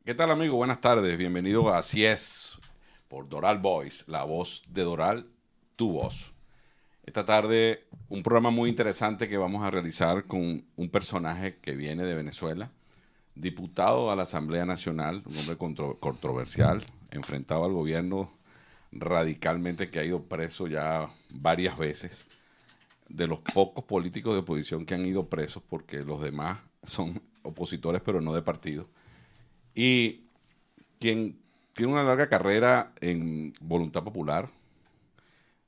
¿Qué tal, amigo? Buenas tardes. Bienvenido a Así es, por Doral Voice, la voz de Doral, tu voz. Esta tarde, un programa muy interesante que vamos a realizar con un personaje que viene de Venezuela, diputado a la Asamblea Nacional, un hombre controversial, enfrentado al gobierno radicalmente, que ha ido preso ya varias veces, de los pocos políticos de oposición que han ido presos, porque los demás son opositores, pero no de partido. Y quien tiene una larga carrera en Voluntad Popular,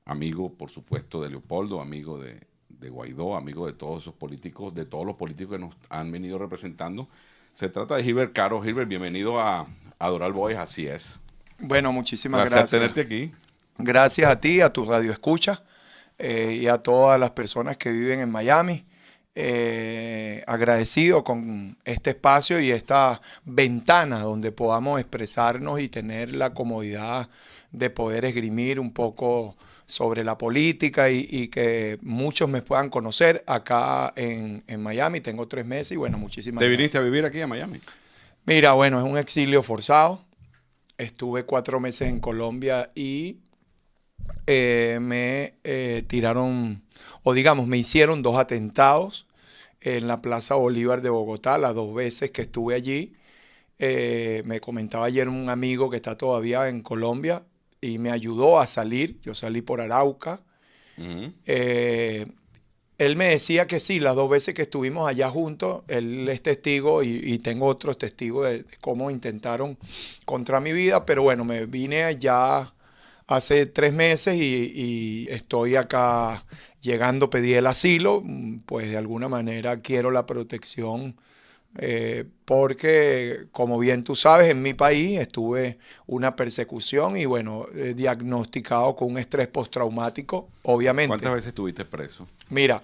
amigo, por supuesto, de Leopoldo, amigo de Guaidó, amigo de todos esos políticos, de todos los políticos que nos han venido representando. Se trata de Gilbert Caro. Gilbert, bienvenido a Doral Boys, así es. Bueno, muchísimas Placer gracias. tenerte aquí. Gracias a ti, a tu radio escucha y a todas las personas que viven en Miami. Agradecido con este espacio y esta ventana donde podamos expresarnos y tener la comodidad de poder esgrimir un poco sobre la política y que muchos me puedan conocer acá en Miami. Tengo 3 meses y bueno, muchísimas ¿Te viniste gracias. a vivir aquí a Miami? Mira, bueno, es un exilio forzado. Estuve 4 meses en Colombia y me tiraron, o digamos, me hicieron 2 atentados en la Plaza Bolívar de Bogotá, las 2 veces que estuve allí. Me comentaba ayer un amigo que está todavía en Colombia y me ayudó a salir. Yo salí por Arauca. Ujú. Eh, Él me decía que sí, las 2 veces que estuvimos allá juntos, él es testigo y tengo otros testigos de cómo intentaron contra mi vida, pero bueno, me vine allá hace 3 meses y estoy acá llegando, pedí el asilo, pues de alguna manera quiero la protección, porque como bien tú sabes, en mi país estuve una persecución y bueno, diagnosticado con un estrés postraumático, ¿Cuántas obviamente. veces estuviste preso? Mira,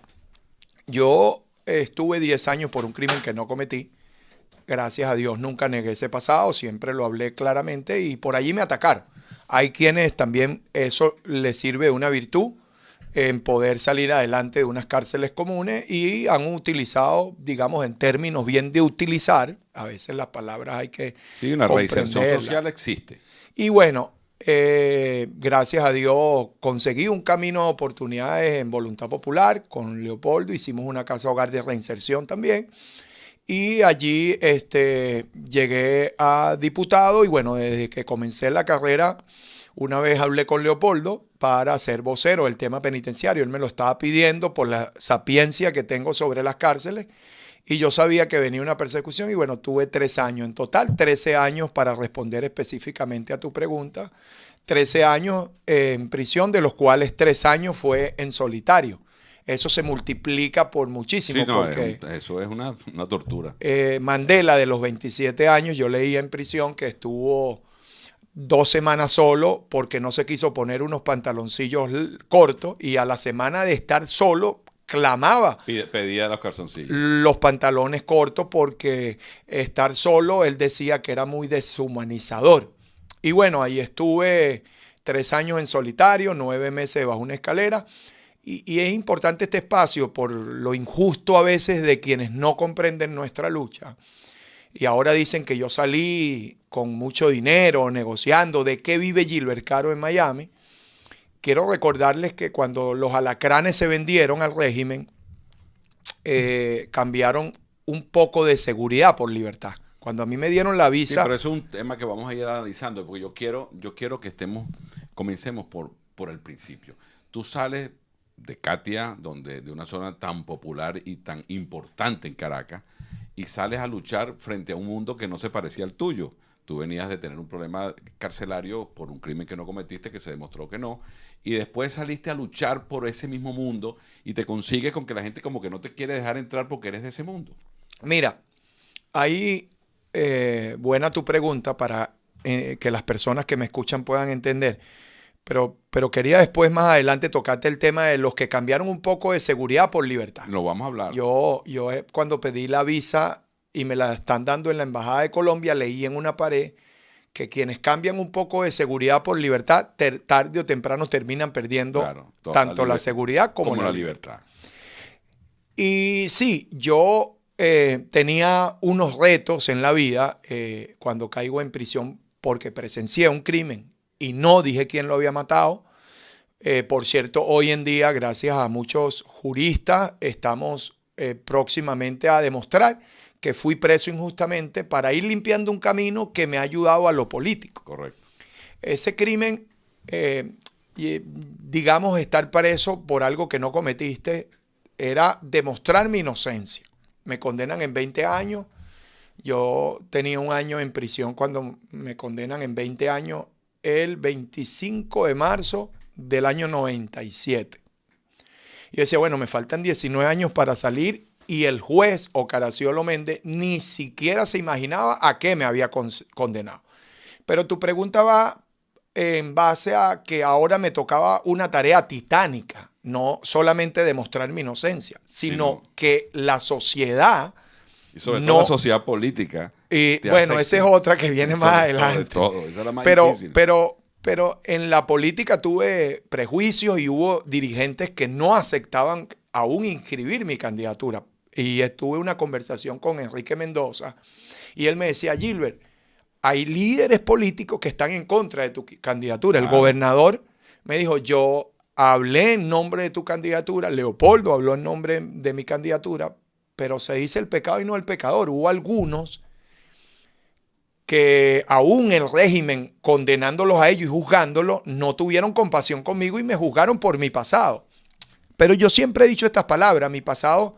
yo estuve 10 años por un crimen que no cometí. Gracias a Dios nunca negué ese pasado, siempre lo hablé claramente y por allí me atacaron. Hay quienes también eso les sirve de una virtud en poder salir adelante de unas cárceles comunes y han utilizado, digamos, en términos bien de utilizar, a veces las palabras hay que Sí, una reinserción comprenderlas. social existe. Y bueno, gracias a Dios conseguí un camino de oportunidades en Voluntad Popular con Leopoldo, hicimos una casa hogar de reinserción también. Y allí llegué a diputado y bueno, desde que comencé la carrera, una vez hablé con Leopoldo para ser vocero del tema penitenciario. Él me lo estaba pidiendo por la sapiencia que tengo sobre las cárceles y yo sabía que venía una persecución y bueno, tuve 3 años en total, 13 años para responder específicamente a tu pregunta, 13 años en prisión, de los cuales 3 años fue en solitario. Eso se multiplica por Sí, muchísimo no, porque eso es una tortura. Mandela, de los 27 años, yo leía en prisión que estuvo 2 semanas solo porque no se quiso poner unos pantaloncillos cortos y a la semana de estar solo clamaba Pedía los calzoncillos. los pantalones cortos porque estar solo él decía que era muy deshumanizador. Y bueno, ahí estuve 3 años en solitario, 9 meses bajo una escalera. Y es importante este espacio por lo injusto a veces de quienes no comprenden nuestra lucha. Y ahora dicen que yo salí con mucho dinero negociando. ¿De qué vive Gilbert Caro en Miami? Quiero recordarles que cuando los alacranes se vendieron al régimen, cambiaron un poco de seguridad por libertad. Cuando a mí me dieron la Sí, pero visa, eso es un tema que vamos a ir analizando, porque yo quiero que comencemos por el principio. Tú sales de Katia, de una zona tan popular y tan importante en Caracas, y sales a luchar frente a un mundo que no se parecía al tuyo. Tú venías de tener un problema carcelario por un crimen que no cometiste, que se demostró que no, y después saliste a luchar por ese mismo mundo y te consigues con que la gente como que no te quiere dejar entrar porque eres de ese mundo. mira, ahí buena tu pregunta para que las personas que me escuchan puedan entender. Pero quería después, más adelante, tocarte el tema de los que cambiaron un poco de seguridad por libertad. Lo vamos a hablar. Yo cuando pedí la visa y me la están dando en la Embajada de Colombia, leí en una pared que quienes cambian un poco de seguridad por libertad, tarde o temprano terminan perdiendo Claro, tanto la seguridad como como la la libertad. libertad. Y sí, yo tenía unos retos en la vida cuando caigo en prisión porque presencié un crimen y no dije quién lo había matado. Por cierto, hoy en día, gracias a muchos juristas, estamos próximamente a demostrar que fui preso injustamente para ir limpiando un camino que me ha ayudado a lo político. Correcto. Ese crimen, digamos, estar preso por algo que no cometiste, era demostrar mi inocencia. Me condenan en 20 años. Yo tenía un año en prisión cuando me condenan en 20 años el 25 de marzo del año 97. Y yo decía, bueno, me faltan 19 años para salir, y el juez Ocaraciolo Méndez ni siquiera se imaginaba a qué me había condenado. Pero tu pregunta va en base a que ahora me tocaba una tarea titánica, no solamente demostrar mi inocencia, sino que la sociedad... Y sobre todo la sociedad política. Y bueno, esa es otra que viene más adelante. Sobre todo, esa es la más difícil. Pero en la política tuve prejuicios y hubo dirigentes que no aceptaban aún inscribir mi candidatura. Y tuve una conversación con Enrique Mendoza y él me decía, Gilbert, hay líderes políticos que están en contra de tu candidatura. El gobernador me dijo, yo hablé en nombre de tu candidatura, Leopoldo habló en nombre de mi candidatura, pero se dice el pecado y no el pecador. Hubo algunos que aún el régimen, condenándolos a ellos y juzgándolos, no tuvieron compasión conmigo y me juzgaron por mi pasado. Pero yo siempre he dicho estas palabras, mi pasado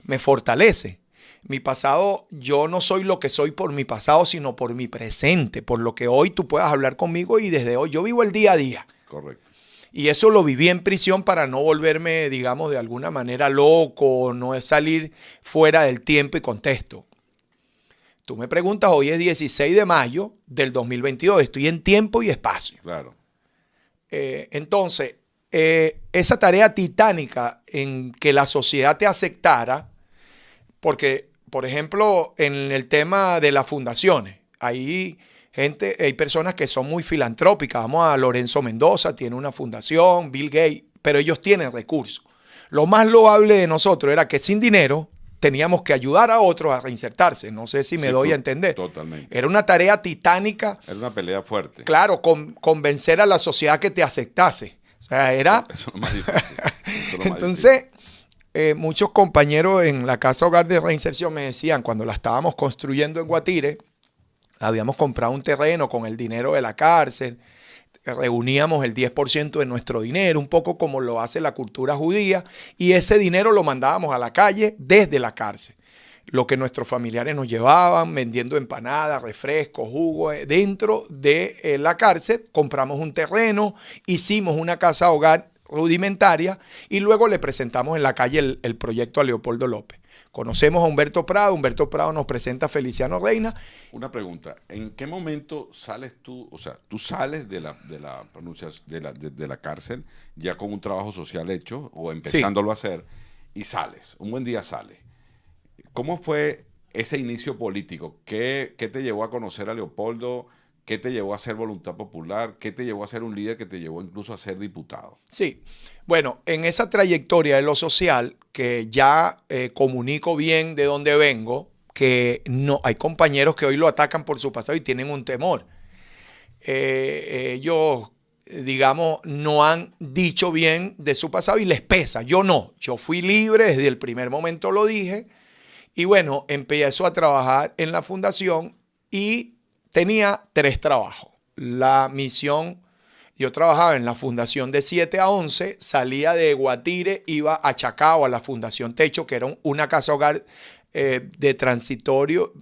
me fortalece. Mi pasado, yo no soy lo que soy por mi pasado, sino por mi presente, por lo que hoy tú puedas hablar conmigo y desde hoy yo vivo el día a día. Correcto. Y eso lo viví en prisión para no volverme, digamos, de alguna manera loco, no salir fuera del tiempo y contexto. Tú me preguntas, hoy es 16 de mayo del 2022, estoy en tiempo y espacio. Claro. Entonces, esa tarea titánica en que la sociedad te aceptara, porque, por ejemplo, en el tema de las fundaciones, hay personas que son muy filantrópicas. Vamos a Lorenzo Mendoza, tiene una fundación, Bill Gates, pero ellos tienen recursos. Lo más loable de nosotros era que sin dinero teníamos que ayudar a otros a reinsertarse. No sé si me doy a entender. Totalmente. Era una tarea titánica. Era una pelea fuerte. Claro, convencer a la sociedad que te aceptase. O sea, era... Eso es lo más difícil. Entonces, muchos compañeros en la Casa Hogar de Reinserción me decían, cuando la estábamos construyendo en Guatire, habíamos comprado un terreno con el dinero de la cárcel, reuníamos el 10% de nuestro dinero, un poco como lo hace la cultura judía, y ese dinero lo mandábamos a la calle desde la cárcel. Lo que nuestros familiares nos llevaban, vendiendo empanadas, refrescos, jugos, dentro de la cárcel, compramos un terreno, hicimos una casa hogar rudimentaria y luego le presentamos en la calle el proyecto a Leopoldo López. Conocemos a Humberto Prado nos presenta a Feliciano Reina. Una pregunta, ¿en qué momento sales tú? O sea, tú sales de la cárcel ya con un trabajo social hecho o empezándolo a hacer y sales, un buen día sales. ¿Cómo fue ese inicio político? ¿Qué te llevó a conocer a Leopoldo? ¿Qué te llevó a ser Voluntad Popular? ¿Qué te llevó a ser un líder que te llevó incluso a ser diputado? Sí, bueno, en esa trayectoria de lo social, que ya comunico bien de dónde vengo, que no hay compañeros que hoy lo atacan por su pasado y tienen un temor. Ellos, digamos, no han dicho bien de su pasado y les pesa. Yo no, yo fui libre, desde el primer momento lo dije. Y bueno, empiezo a trabajar en la fundación y tenía 3 trabajos. La misión, yo trabajaba en la fundación de 7 a 11, salía de Guatire, iba a Chacao, a la Fundación Techo, que era una casa hogar de transitorio.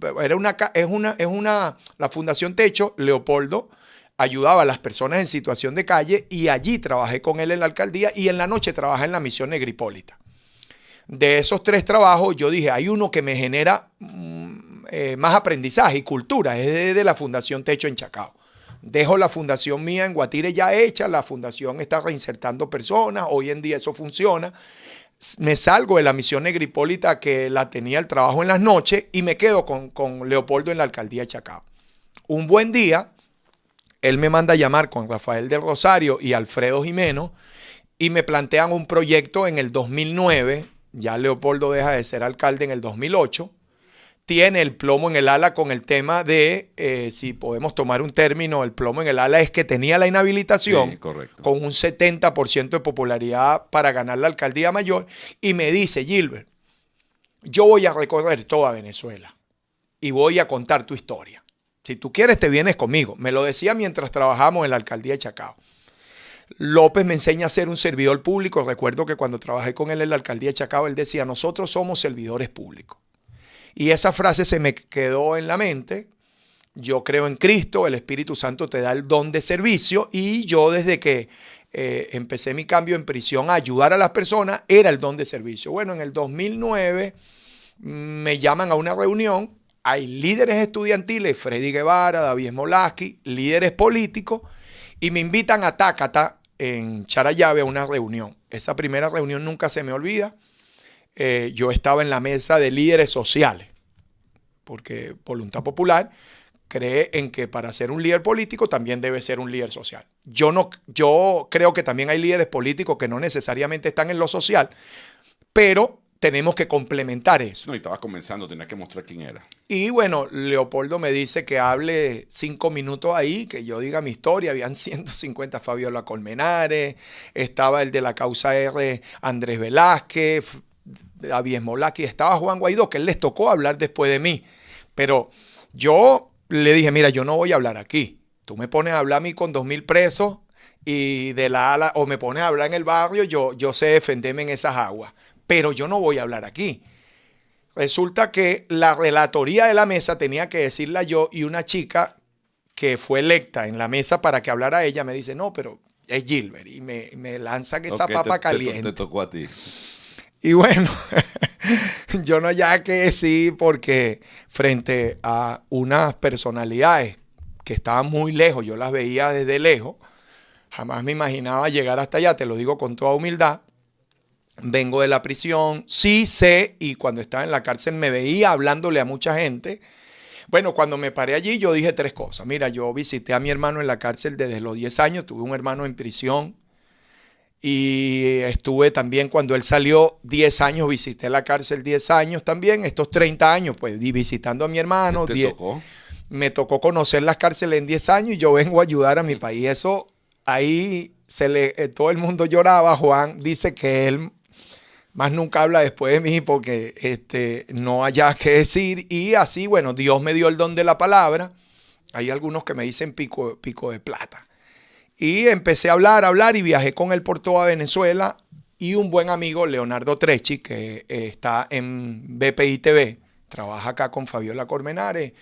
La Fundación Techo, Leopoldo, ayudaba a las personas en situación de calle y allí trabajé con él en la alcaldía y en la noche trabajé en la misión Negripólita. De esos 3 trabajos, yo dije, hay uno que me genera más aprendizaje y cultura, es de la Fundación Techo en Chacao. Dejo la fundación mía en Guatire ya hecha, la fundación está reinsertando personas, hoy en día eso funciona. Me salgo de la misión Negripólita, que la tenía el trabajo en las noches, y me quedo con Leopoldo en la alcaldía de Chacao. Un buen día, él me manda a llamar con Rafael del Rosario y Alfredo Jimeno, y me plantean un proyecto en el 2009 ya Leopoldo deja de ser alcalde en el 2008, tiene el plomo en el ala con el tema de, si podemos tomar un término, el plomo en el ala es que tenía la inhabilitación, Sí, correcto. con un 70% de popularidad para ganar la alcaldía mayor, y me dice, Gilbert, yo voy a recorrer toda Venezuela y voy a contar tu historia. Si tú quieres, te vienes conmigo. Me lo decía mientras trabajábamos en la alcaldía de Chacao. López me enseña a ser un servidor público. Recuerdo que cuando trabajé con él en la alcaldía de Chacao, él decía, nosotros somos servidores públicos. Y esa frase se me quedó en la mente. Yo creo en Cristo, el Espíritu Santo te da el don de servicio, y yo desde que empecé mi cambio en prisión a ayudar a las personas, era el don de servicio. Bueno, en el 2009 me llaman a una reunión, hay líderes estudiantiles, Freddy Guevara, David Smolaski, líderes políticos, y me invitan a Tácata, en Charallave, a una reunión. Esa primera reunión nunca se me olvida. Yo estaba en la mesa de líderes sociales, porque Voluntad Popular cree en que para ser un líder político también debe ser un líder social. Yo creo que también hay líderes políticos que no necesariamente están en lo social, pero tenemos que complementar eso. No, y estabas comenzando, tenías que mostrar quién era. Y bueno, Leopoldo me dice que hable 5 minutos ahí, que yo diga mi historia. Habían 150, Fabiola Colmenares, estaba el de la causa R, Andrés Velázquez, David Smolaski, estaba Juan Guaidó, que él les tocó hablar después de mí. Pero yo le dije, mira, yo no voy a hablar aquí. Tú me pones a hablar a mí con 2.000 presos y de la ala, o me pones a hablar en el barrio, yo sé defenderme en esas aguas. Pero yo no voy a hablar aquí. Resulta que la relatoría de la mesa tenía que decirla yo, y una chica que fue electa en la mesa para que hablara ella me dice, no, pero es Gilbert, y me lanzan esa papa caliente. Te tocó a ti. Y bueno, yo no hallaba que decir, porque frente a unas personalidades que estaban muy lejos, yo las veía desde lejos, jamás me imaginaba llegar hasta allá, te lo digo con toda humildad. Vengo de la prisión, sí sé, y cuando estaba en la cárcel me veía hablándole a mucha gente. Bueno, cuando me paré allí yo dije 3 cosas. Mira, yo visité a mi hermano en la cárcel desde los 10 años, tuve un hermano en prisión, y estuve también cuando él salió 10 años, visité la cárcel 10 años también, estos 30 años, pues visitando a mi hermano. ¿Te tocó? Me tocó conocer las cárceles en 10 años, y yo vengo a ayudar a mi país. Eso ahí todo el mundo lloraba. Juan dice que él más nunca habla después de mí porque no haya que decir. Y así, bueno, Dios me dio el don de la palabra. Hay algunos que me dicen pico de plata. Y empecé a hablar y viajé con él por toda Venezuela. Y un buen amigo, Leonardo Trecci, que está en BPI TV, trabaja acá con Fabiola Colmenares,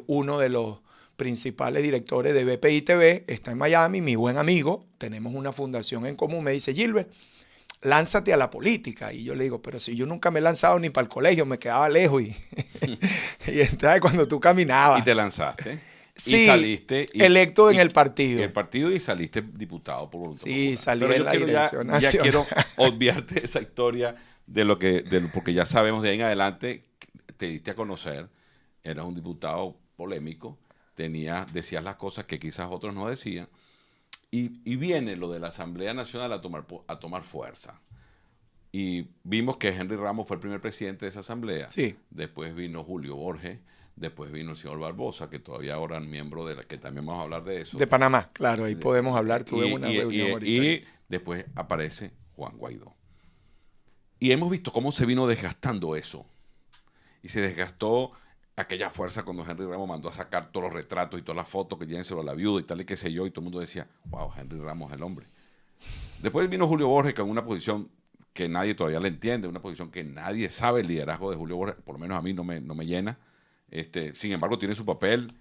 uno de los principales directores de BPI TV, está en Miami, mi buen amigo, tenemos una fundación en común. Me dice, Gilbert, lánzate a la política. Y yo le digo, pero si yo nunca me he lanzado ni para el colegio, me quedaba lejos. Y entonces cuando tú caminabas. Y te lanzaste. Sí, y saliste. electo en el partido. En el partido, y saliste diputado por Voluntad Sí, Popular. salí Pero en yo la quiero dirección ya nacional. quiero obviarte esa historia porque ya sabemos de ahí en adelante, te diste a conocer, eras un diputado polémico, decías las cosas que quizás otros no decían. Y viene lo de la Asamblea Nacional a tomar fuerza. Y vimos que Henry Ramos fue el primer presidente de esa asamblea. Sí. Después vino Julio Borges, después vino el señor Barbosa, que todavía ahora es miembro de la, que también vamos a hablar de eso. De Panamá, claro, ahí podemos hablar. Tuve una reunión ahorita. Y después aparece Juan Guaidó. Y hemos visto cómo se vino desgastando eso. Y se desgastó aquella fuerza cuando Henry Ramos mandó a sacar todos los retratos y todas las fotos, que llévenselo a la viuda y tal y qué sé yo, y todo el mundo decía, wow, Henry Ramos es el hombre. Después vino Julio Borges con una posición que nadie todavía le entiende, una posición que nadie sabe. El liderazgo de Julio Borges, por lo menos a mí no me llena. Sin embargo, tiene su papel.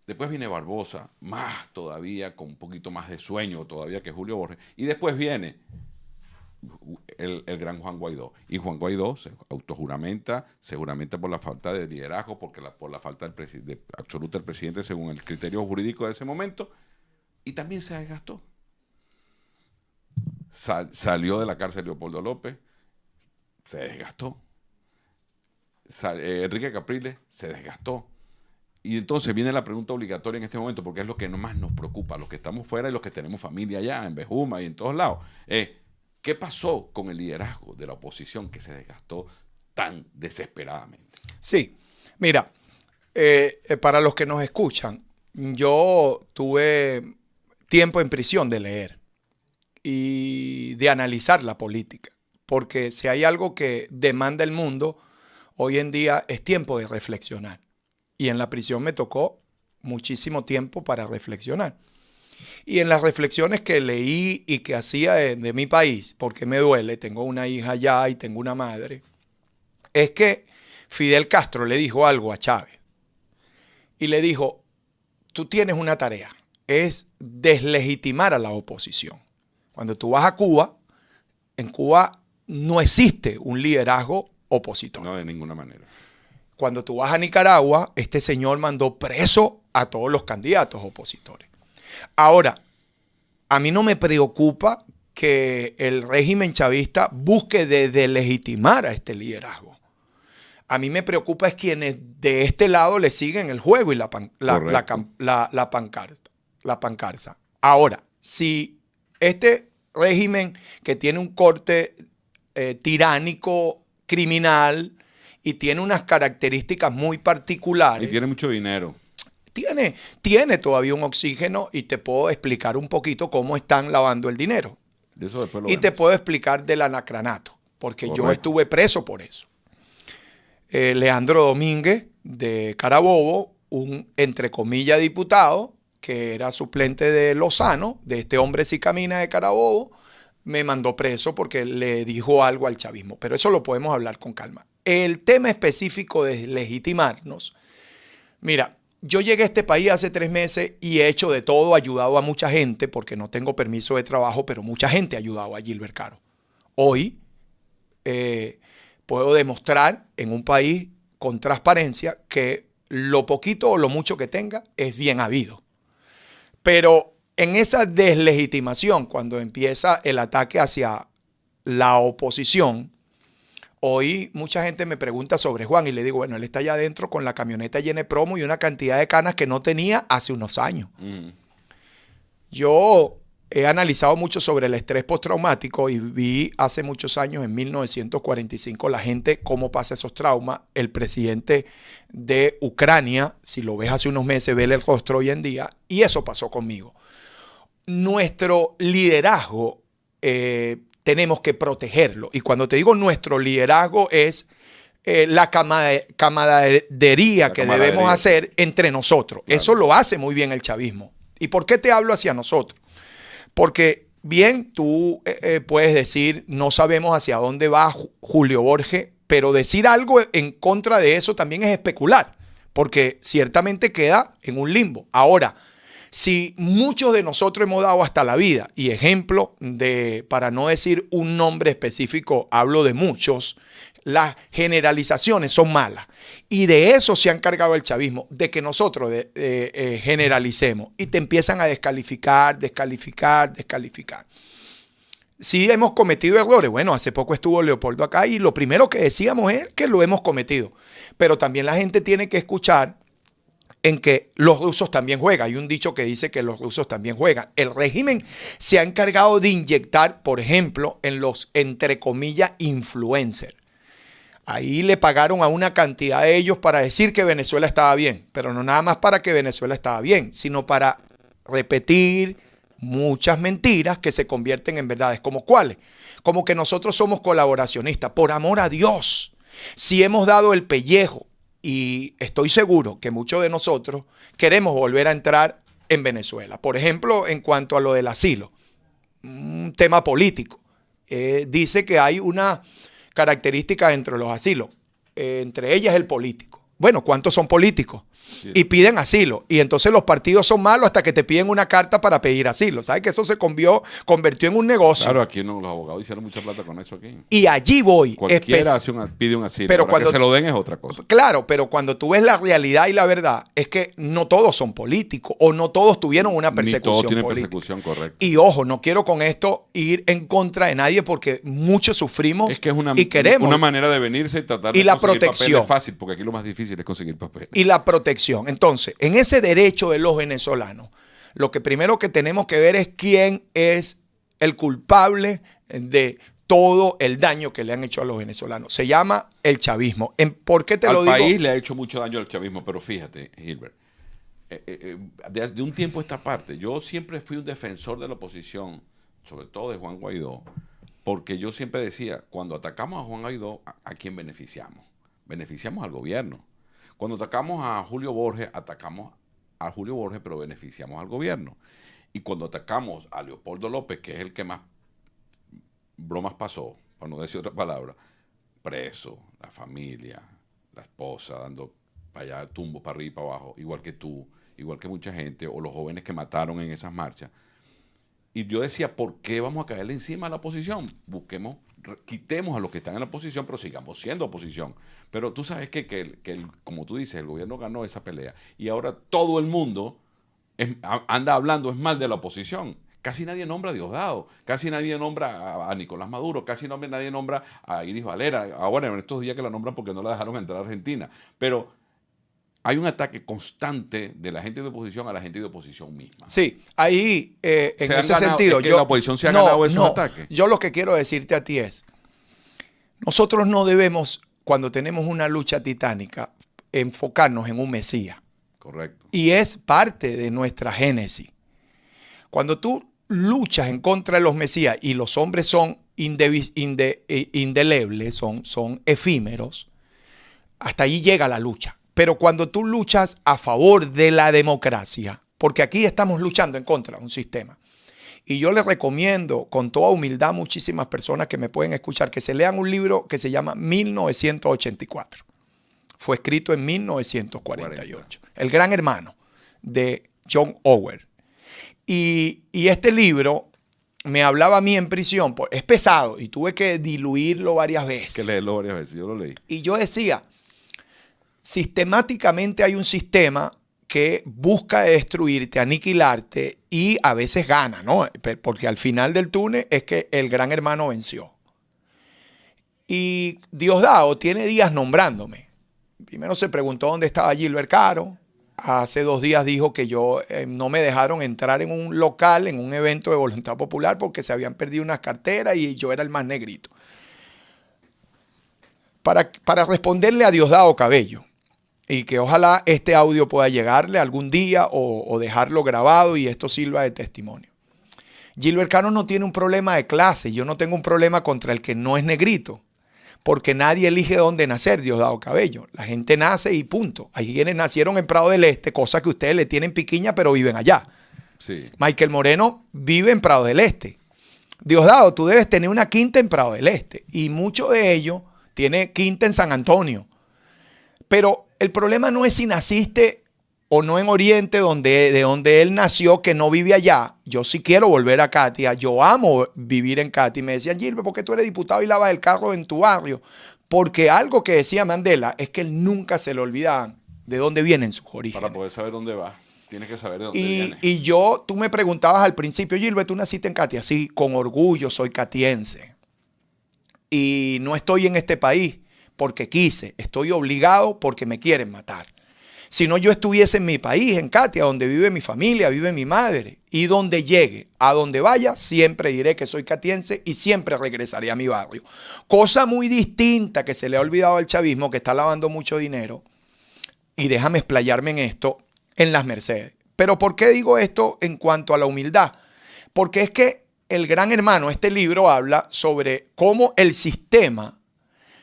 Después viene Barbosa, más todavía, con un poquito más de sueño todavía que Julio Borges. Y después viene el gran Juan Guaidó. Y Juan Guaidó se autojuramenta, seguramente por la falta de liderazgo, por la falta absoluta del presidente según el criterio jurídico de ese momento, y también se desgastó. Salió de la cárcel Leopoldo López, se desgastó. Enrique Capriles se desgastó. Y entonces viene la pregunta obligatoria en este momento, porque es lo que más nos preocupa, los que estamos fuera y los que tenemos familia allá, en Bejuma y en todos lados. ¿Qué pasó con el liderazgo de la oposición que se desgastó tan desesperadamente? Sí, mira, para los que nos escuchan, yo tuve tiempo en prisión de leer y de analizar la política, porque si hay algo que demanda el mundo hoy en día es tiempo de reflexionar. Y en la prisión me tocó muchísimo tiempo para reflexionar. Y en las reflexiones que leí y que hacía de mi país, porque me duele, tengo una hija allá y tengo una madre, es que Fidel Castro le dijo algo a Chávez. Y le dijo, tú tienes una tarea, es deslegitimar a la oposición. Cuando tú vas a Cuba, en Cuba no existe un liderazgo opositor. No, de ninguna manera. Cuando tú vas a Nicaragua, este señor mandó preso a todos los candidatos opositores. Ahora, a mí no me preocupa que el régimen chavista busque deslegitimar a este liderazgo. A mí me preocupa es quienes de este lado le siguen el juego y la pancarta. Ahora, si este régimen que tiene un corte tiránico, criminal y tiene unas características muy particulares. Y tiene mucho dinero. Tiene todavía un oxígeno y te puedo explicar un poquito cómo están lavando el dinero. De eso después lo y vemos. te puedo explicar del anacranato, porque Correcto. yo estuve preso por eso. Leandro Domínguez de Carabobo, un entre comillas diputado que era suplente de Lozano, de este hombre sí camina de Carabobo, me mandó preso porque le dijo algo al chavismo. Pero eso lo podemos hablar con calma. El tema específico de legitimarnos, mira, yo llegué a este país hace 3 meses y he hecho de todo, ayudado a mucha gente, porque no tengo permiso de trabajo, pero mucha gente ha ayudado a Gilbert Caro. Hoy puedo demostrar en un país con transparencia que lo poquito o lo mucho que tenga es bien habido. Pero en esa deslegitimación, cuando empieza el ataque hacia la oposición, hoy mucha gente me pregunta sobre Juan y le digo, bueno, él está allá adentro con la camioneta llena de promo y una cantidad de canas que no tenía hace unos años. Yo he analizado mucho sobre el estrés postraumático y vi hace muchos años, en 1945, la gente cómo pasa esos traumas. El presidente de Ucrania, si lo ves hace unos meses, ve el rostro hoy en día, y eso pasó conmigo. Nuestro liderazgo tenemos que protegerlo. Y cuando te digo nuestro liderazgo es la camaradería que debemos hacer entre nosotros. Claro. Eso lo hace muy bien el chavismo. ¿Y por qué te hablo hacia nosotros? Porque bien, tú puedes decir, no sabemos hacia dónde va Julio Borges, pero decir algo en contra de eso también es especular, porque ciertamente queda en un limbo. Ahora, si muchos de nosotros hemos dado hasta la vida, y ejemplo de, para no decir un nombre específico, hablo de muchos, las generalizaciones son malas. Y de eso se ha encargado el chavismo, de que nosotros generalicemos y te empiezan a descalificar. Sí hemos cometido errores. Bueno, hace poco estuvo Leopoldo acá y lo primero que decíamos es que lo hemos cometido. Pero también la gente tiene que escuchar en que los rusos también juegan. Hay un dicho que dice que los rusos también juegan. El régimen se ha encargado de inyectar, por ejemplo, en los, entre comillas, influencers. Ahí le pagaron a una cantidad de ellos para decir que Venezuela estaba bien, pero no nada más para que Venezuela estaba bien, sino para repetir muchas mentiras que se convierten en verdades. ¿Como cuáles? Como que nosotros somos colaboracionistas. Por amor a Dios, si hemos dado el pellejo, y estoy seguro que muchos de nosotros queremos volver a entrar en Venezuela. Por ejemplo, en cuanto a lo del asilo, un tema político. Dice que hay una característica entre los asilos, entre ellas el político. Bueno, ¿cuántos son políticos? Sí. Y piden asilo. Y entonces los partidos son malos hasta que te piden una carta para pedir asilo. ¿Sabes que eso se convirtió en un negocio? Claro, aquí no, los abogados hicieron mucha plata con eso aquí. Y allí voy. Cualquiera pide un asilo. Pero cuando que se lo den es otra cosa. Claro, pero cuando tú ves la realidad y la verdad, es que no todos son políticos o no todos tuvieron una persecución. Ni todos tienen política. Persecución, correcto. Y ojo, no quiero con esto ir en contra de nadie porque muchos sufrimos es que es una, y queremos. Una manera de venirse y tratar de la conseguir protección. papel es fácil, porque aquí lo más difícil es conseguir papel. Y la protección. Entonces, en ese derecho de los venezolanos, lo que primero que tenemos que ver es quién es el culpable de todo el daño que le han hecho a los venezolanos. Se llama el chavismo. ¿Por qué te lo digo? Al país le ha hecho mucho daño al chavismo, pero fíjate, Gilbert, de un tiempo a esta parte, yo siempre fui un defensor de la oposición, sobre todo de Juan Guaidó, porque yo siempre decía, cuando atacamos a Juan Guaidó, ¿a quién beneficiamos? Beneficiamos al gobierno. Cuando atacamos a Julio Borges, atacamos a Julio Borges, pero beneficiamos al gobierno. Y cuando atacamos a Leopoldo López, que es el que más bromas pasó, para no decir otra palabra, preso, la familia, la esposa, dando para allá tumbos para arriba y para abajo, igual que tú, igual que mucha gente, o los jóvenes que mataron en esas marchas. Y yo decía, ¿por qué vamos a caerle encima a la oposición? Busquemos, quitemos a los que están en la oposición, pero sigamos siendo oposición. Pero tú sabes que como tú dices, el gobierno ganó esa pelea. Y ahora todo el mundo anda hablando es mal de la oposición. Casi nadie nombra a Diosdado, casi nadie nombra a Nicolás Maduro, casi nadie nombra a Iris Valera. Ahora en estos días que la nombran porque no la dejaron entrar a Argentina. Pero hay un ataque constante de la gente de oposición a la gente de oposición misma. Sí, ahí en ese sentido. Es que la oposición se ha ganado esos ataques. Yo lo que quiero decirte a ti es, nosotros no debemos, cuando tenemos una lucha titánica, enfocarnos en un mesías. Correcto. Y es parte de nuestra génesis. Cuando tú luchas en contra de los mesías y los hombres son indelebles, son efímeros, hasta allí llega la lucha. Pero cuando tú luchas a favor de la democracia, porque aquí estamos luchando en contra de un sistema, y yo les recomiendo con toda humildad a muchísimas personas que me pueden escuchar que se lean un libro que se llama 1984. Fue escrito en 1948. El Gran Hermano de John Orwell. Y este libro me hablaba a mí en prisión, es pesado y tuve que diluirlo varias veces. Que leerlo varias veces, yo lo leí. Y yo decía, sistemáticamente hay un sistema que busca destruirte, aniquilarte y a veces gana, ¿no? Porque al final del túnel es que el Gran Hermano venció. Y Diosdado tiene días nombrándome. Primero se preguntó dónde estaba Gilbert Caro. Hace 2 días dijo que no me dejaron entrar en un local, en un evento de Voluntad Popular porque se habían perdido unas carteras y yo era el más negrito. Para responderle a Diosdado Cabello, y que ojalá este audio pueda llegarle algún día o dejarlo grabado y esto sirva de testimonio. Gilbert Caro no tiene un problema de clase. Yo no tengo un problema contra el que no es negrito. Porque nadie elige dónde nacer, Diosdado Cabello. La gente nace y punto. Hay quienes nacieron en Prado del Este, cosa que ustedes le tienen piquiña, pero viven allá. Sí. Michael Moreno vive en Prado del Este. Diosdado, tú debes tener una quinta en Prado del Este. Y mucho de ello tiene quinta en San Antonio. Pero el problema no es si naciste o no en Oriente, de donde él nació, que no vive allá. Yo sí quiero volver a Katia. Yo amo vivir en Katia. Y me decían, Gilbert, ¿por qué tú eres diputado y lavas el carro en tu barrio? Porque algo que decía Mandela es que él nunca se le olvidaban de dónde vienen sus orígenes. Para poder saber dónde va, tienes que saber de dónde viene. Y tú me preguntabas al principio, Gilbert, ¿tú naciste en Katia? Sí, con orgullo, soy catiense. Y no estoy en este país porque quise, estoy obligado porque me quieren matar. Si no, yo estuviese en mi país, en Katia, donde vive mi familia, vive mi madre. Y donde llegue, a donde vaya, siempre diré que soy catiense y siempre regresaré a mi barrio. Cosa muy distinta que se le ha olvidado al chavismo, que está lavando mucho dinero. Y déjame explayarme en esto, en las Mercedes. Pero ¿por qué digo esto en cuanto a la humildad? Porque es que el Gran Hermano, este libro habla sobre cómo el sistema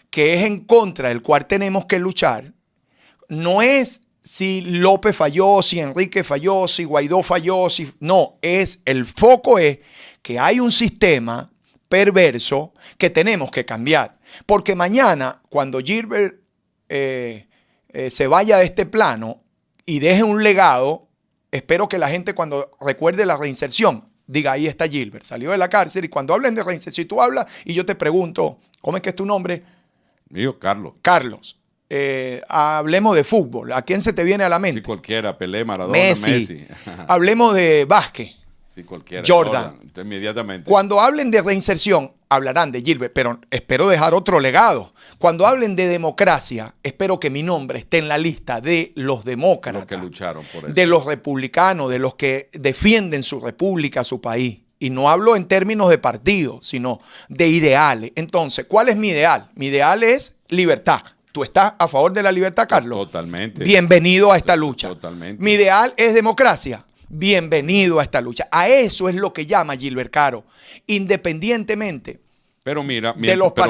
que es en contra del cual tenemos que luchar, no es si López falló, si Enrique falló, si Guaidó falló, no, el foco es que hay un sistema perverso que tenemos que cambiar. Porque mañana, cuando Gilbert se vaya de este plano y deje un legado, espero que la gente cuando recuerde la reinserción, diga, ahí está Gilbert, salió de la cárcel, y cuando hablen de reinserción, si tú hablas y yo te pregunto, ¿cómo es que es tu nombre? Mío, Carlos. Carlos. Hablemos de fútbol. ¿A quién se te viene a la mente? Sí, cualquiera. Pelé, Maradona, Messi. Hablemos de básquet. Sí, cualquiera. Jordan. Inmediatamente. Cuando hablen de reinserción, hablarán de Gilbert, pero espero dejar otro legado. Cuando hablen de democracia, espero que mi nombre esté en la lista de los demócratas. Los que lucharon por eso. De los republicanos, de los que defienden su república, su país. Y no hablo en términos de partido, sino de ideales. Entonces, ¿cuál es mi ideal? Mi ideal es libertad. ¿Tú estás a favor de la libertad, Carlos? Totalmente. Bienvenido a esta lucha. Totalmente. Mi ideal es democracia. Bienvenido a esta lucha. A eso es lo que llama Gilbert Caro, independientemente Pero mira, de los pero